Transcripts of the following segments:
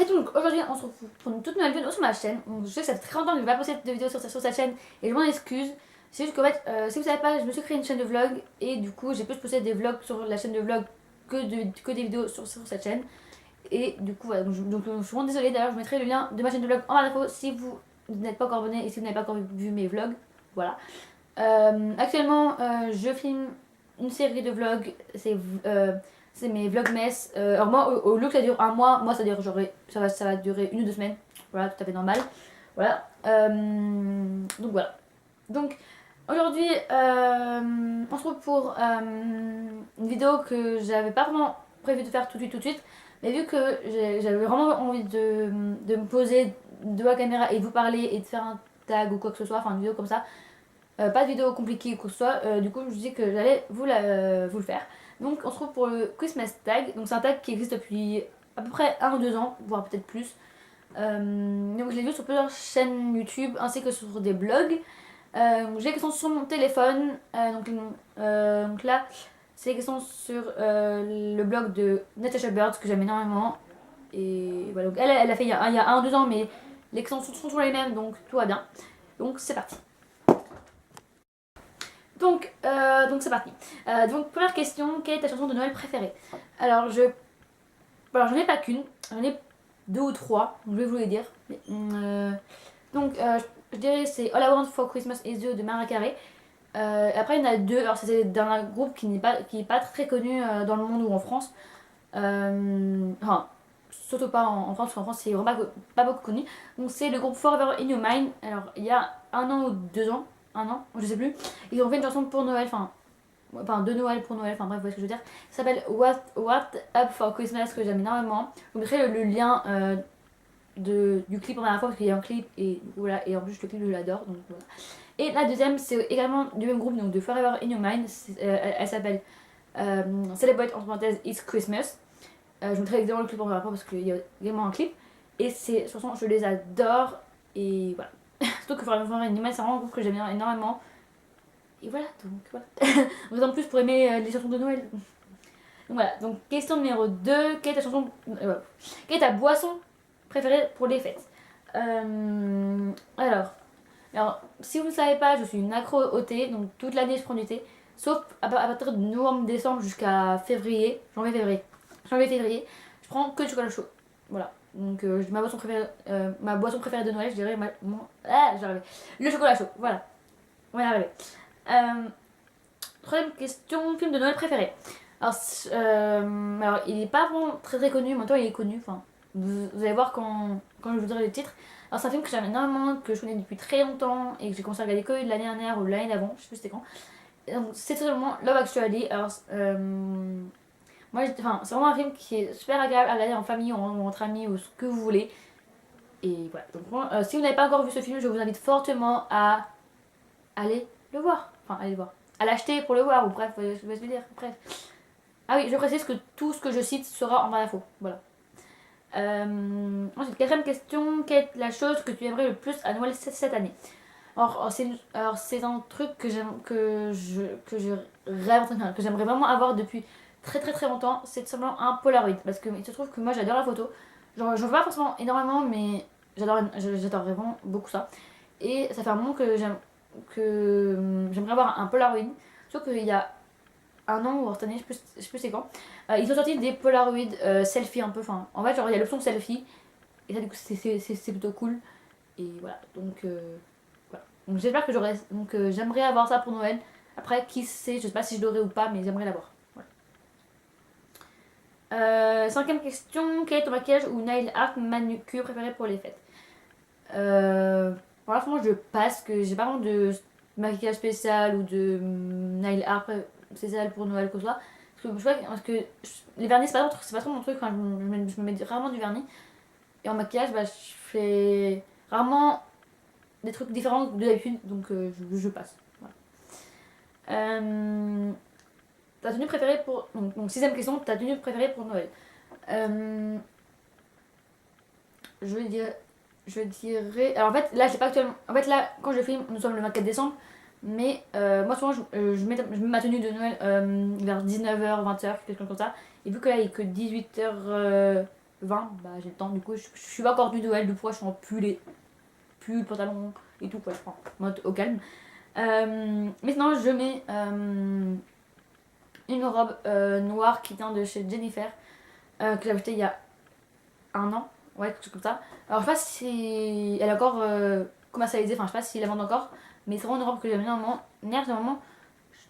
Et donc aujourd'hui on se retrouve pour une toute nouvelle vidéo sur ma chaîne. Donc, je sais que ça fait très longtemps que je vais pas poster de vidéo sur sa chaîne et je m'en excuse. C'est juste qu'en fait, si vous savez pas, je me suis créé une chaîne de vlog et du coup j'ai plus posté des vlogs sur la chaîne de vlog que des vidéos sur cette chaîne. Et du coup voilà, donc je suis vraiment désolée. D'ailleurs je mettrai le lien de ma chaîne de vlog en barre d'infos si vous n'êtes pas encore abonné et si vous n'avez pas encore vu mes vlogs. Voilà. Actuellement je filme une série de vlogs, c'est mes vlogmas. Alors moi au lieu que ça dure un mois, moi ça va durer 1 ou 2 semaines. Voilà, tout à fait normal. Voilà. Donc voilà. Donc aujourd'hui on se retrouve pour une vidéo que j'avais pas vraiment prévu de faire tout de suite. Mais vu que j'avais vraiment envie de me poser devant la caméra et de vous parler et de faire un tag ou quoi que ce soit, enfin une vidéo comme ça, pas de vidéo compliquée ou quoi que ce soit, du coup je me suis dit que j'allais vous le faire. Donc on se retrouve pour le Christmas tag. Donc c'est un tag qui existe depuis à peu près 1 ou 2 ans, voire peut-être plus. Donc je l'ai vu sur plusieurs chaînes YouTube ainsi que sur des blogs. J'ai qui sont sur mon téléphone. Donc là c'est qui sont sur le blog de Natasha Bird que j'aime énormément. Et voilà, donc elle a fait il y a 1 ou 2 ans, mais les extensions sont toujours les mêmes, donc tout va bien. Donc c'est parti. Donc c'est parti. Donc première question, quelle est ta chanson de Noël préférée? Alors j'en ai pas qu'une, j'en ai 2 ou 3, je vais vous les dire. Je dirais c'est All I Want for Christmas Is You de Mariah Carey. Après il y en a 2, alors c'est d'un groupe qui est pas très connu dans le monde ou en France. Enfin, surtout pas en France, parce qu'en France c'est vraiment pas beaucoup connu. Donc c'est le groupe Forever in Your Mind. Alors il y a 1 an ou 2 ans, 1 an, je sais plus, ils ont fait une chanson pour Noël, enfin de Noël pour Noël, enfin bref, vous voyez ce que je veux dire. Ça s'appelle What Up for Christmas, que j'aime énormément. Je vous mettrai le lien du clip en dernière fois, parce qu'il y a un clip et voilà, et en plus le clip je l'adore, donc voilà. Et la deuxième c'est également du même groupe, donc de Forever in Your Mind. Elle s'appelle Celebrate entre parenthèses It's Christmas. Je vous mettrai évidemment le clip en dernière fois parce qu'il y a également un clip. Et ces chansons je les adore et voilà. Surtout que Forever in Your Mind c'est vraiment un groupe que j'aime énormément. Et voilà, donc voilà. Raison de plus pour aimer les chansons de Noël. Donc voilà, donc question numéro 2. Quelle est ta chanson. Quelle est ta boisson préférée pour les fêtes? Alors, si vous ne savez pas, je suis une accro au thé, donc toute l'année je prends du thé. Sauf à partir de novembre-décembre jusqu'à février, janvier-février, je prends que du chocolat chaud. Voilà. Donc ma boisson préférée de Noël, je dirais j'arrive. Le chocolat chaud, voilà. On va y arriver. Troisième question, film de Noël préféré. Alors il n'est pas vraiment très très connu, mais en même temps il est connu. Enfin, vous allez voir quand je vous dirai le titre. Alors c'est un film que j'aime énormément, que je connais depuis très longtemps et que j'ai commencé à regarder que l'année dernière ou l'année d'avant, je sais plus c'était quand. Et donc c'est totalement Love Actually. Alors c'est vraiment un film qui est super agréable à regarder en famille ou entre amis ou ce que vous voulez. Et voilà. Donc si vous n'avez pas encore vu ce film, je vous invite fortement à aller le voir. Enfin, aller le voir. À l'acheter pour le voir, ou bref, je vais te dire. Bref. Ah oui, je précise que tout ce que je cite sera en info. Voilà. Ensuite, quatrième question, quelle est la chose que tu aimerais le plus à Noël cette année? Alors c'est un truc que je rêve, que j'aimerais vraiment avoir depuis très très très longtemps. C'est tout simplement un Polaroid. Parce que il se trouve que moi j'adore la photo. Genre, je vois pas forcément énormément, mais j'adore vraiment beaucoup ça. Et ça fait un moment que j'aimerais avoir un Polaroid. Sauf qu'il y a 1 an ou cette année, je sais plus c'est quand, ils ont sorti des Polaroid selfie un peu. Enfin, en fait, genre il y a l'option selfie. Et ça, du coup, c'est plutôt cool. Et voilà. Voilà. Donc j'espère que j'aurai. Donc j'aimerais avoir ça pour Noël. Après, qui sait, je sais pas si je l'aurai ou pas, mais j'aimerais l'avoir. Voilà. Cinquième question, quel est ton maquillage ou nail art manucure préféré pour les fêtes? Pour l'instant, je passe, que j'ai pas vraiment de maquillage spécial ou de nail art spécial pour Noël, quoi que ce soit. Parce que les vernis, c'est pas trop mon truc. Enfin, je me mets rarement du vernis. Et en maquillage, bah, je fais rarement des trucs différents de d'habitude, donc je passe. Voilà. Ta tenue préférée pour. Donc, sixième question, ta tenue préférée pour Noël? Je vais dire. Je dirais. Alors en fait, là, j'ai pas actuellement. En fait, là, quand je filme, nous sommes le 24 décembre. Mais moi, souvent, je mets ma tenue de Noël vers 19h, 20h, quelque chose comme ça. Et vu que là, il est que 18h. 20, bah j'ai le temps, du coup je suis pas encore du Noël, du coup je suis en pull, pantalon et tout quoi, je prends mode au calme. Maintenant je mets une robe noire qui vient de chez Jennifer, que j'ai achetée il y a un an, ouais, quelque chose comme ça. Alors je sais pas si elle est encore commercialisée, enfin je sais pas si elle la vend encore, mais c'est vraiment une robe que j'aime bien normalement.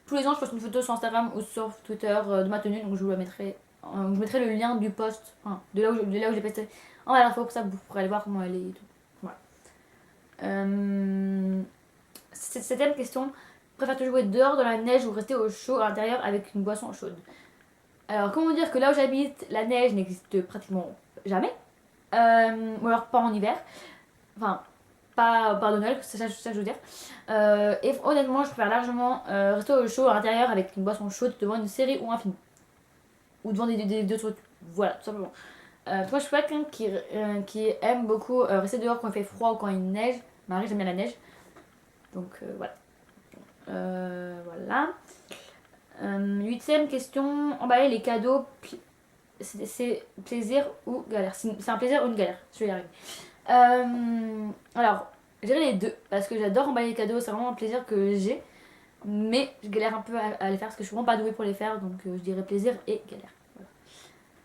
Tous les ans je poste une photo sur Instagram ou sur Twitter de ma tenue, donc je vous la mettrai. Je mettrai le lien du post, enfin, de là où j'ai posté en barre d'infos, pour ça vous pourrez aller voir comment elle est et tout. Voilà. Septième question. Préfères-tu jouer dehors dans la neige ou rester au chaud à l'intérieur avec une boisson chaude? Alors comment dire que là où j'habite, la neige n'existe pratiquement jamais. Ou alors pas en hiver. Enfin, pas de Noël, c'est ça que je veux dire. Et honnêtement, je préfère largement rester au chaud à l'intérieur avec une boisson chaude devant une série ou un film. Ou devant des vidéos sur YouTube. Voilà, tout simplement. Moi, je suis pas quelqu'un qui aime beaucoup rester dehors quand il fait froid ou quand il neige. Marie, j'aime bien la neige. Donc voilà. Voilà. Huitième question. Emballer les cadeaux, c'est plaisir ou galère? C'est un plaisir ou une galère? Je vais y arriver. Alors, je dirais les deux. Parce que j'adore emballer les cadeaux. C'est vraiment un plaisir que j'ai. Mais je galère un peu à les faire parce que je suis vraiment pas douée pour les faire. Donc je dirais plaisir et galère.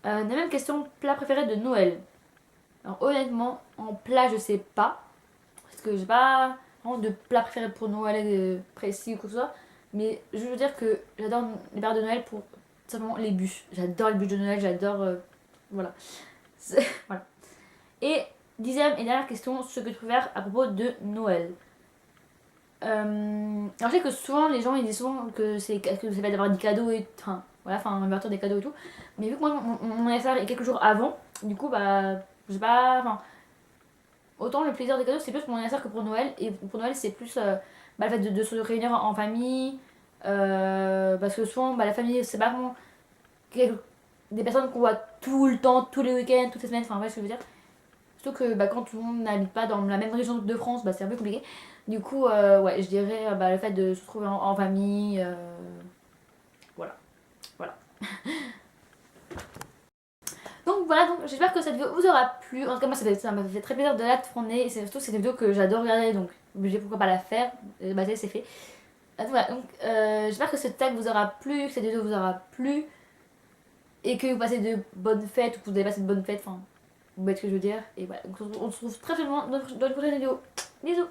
Voilà. Même question. Plat préféré de Noël? Alors honnêtement, en plat, je sais pas. Parce que j'ai pas vraiment de plat préféré pour Noël précis ou quoi que ce soit. Mais je veux dire que j'adore les périodes de Noël pour simplement les bûches. J'adore les bûches de Noël, j'adore. Voilà. Voilà. Et dixième et dernière question, ce que tu préfères à propos de Noël. Alors je sais que souvent les gens ils disent souvent que c'est fait d'avoir des cadeaux et. Enfin, voilà, enfin, l'ouverture des cadeaux et tout. Mais vu que moi mon anniversaire est quelques jours avant, du coup, bah. J'ai pas. Enfin, autant le plaisir des cadeaux c'est plus pour mon anniversaire que pour Noël. Et pour Noël c'est plus bah, le fait de se réunir en famille. Parce que souvent bah, la famille c'est pas vraiment des personnes qu'on voit tout le temps, tous les week-ends, toutes les semaines, enfin ouais ce que je veux dire. Surtout que bah, quand tout le monde n'habite pas dans la même région de France, bah, c'est un peu compliqué. Du coup, ouais, je dirais bah, le fait de se retrouver en famille. Voilà. Voilà. Donc voilà, donc j'espère que cette vidéo vous aura plu. En tout cas, moi ça m'a fait très plaisir de la tourner. Et c'est surtout que c'est une vidéo que j'adore regarder, donc j'ai pourquoi pas la faire. Bah, c'est fait. Voilà, donc j'espère que ce tag vous aura plu, que cette vidéo vous aura plu. Et que vous passez de bonnes fêtes ou que vous avez passé de bonnes fêtes. Enfin, vous voyez ce que je veux dire. Et voilà, donc on se retrouve très prochainement dans une prochaine vidéo. Bisous!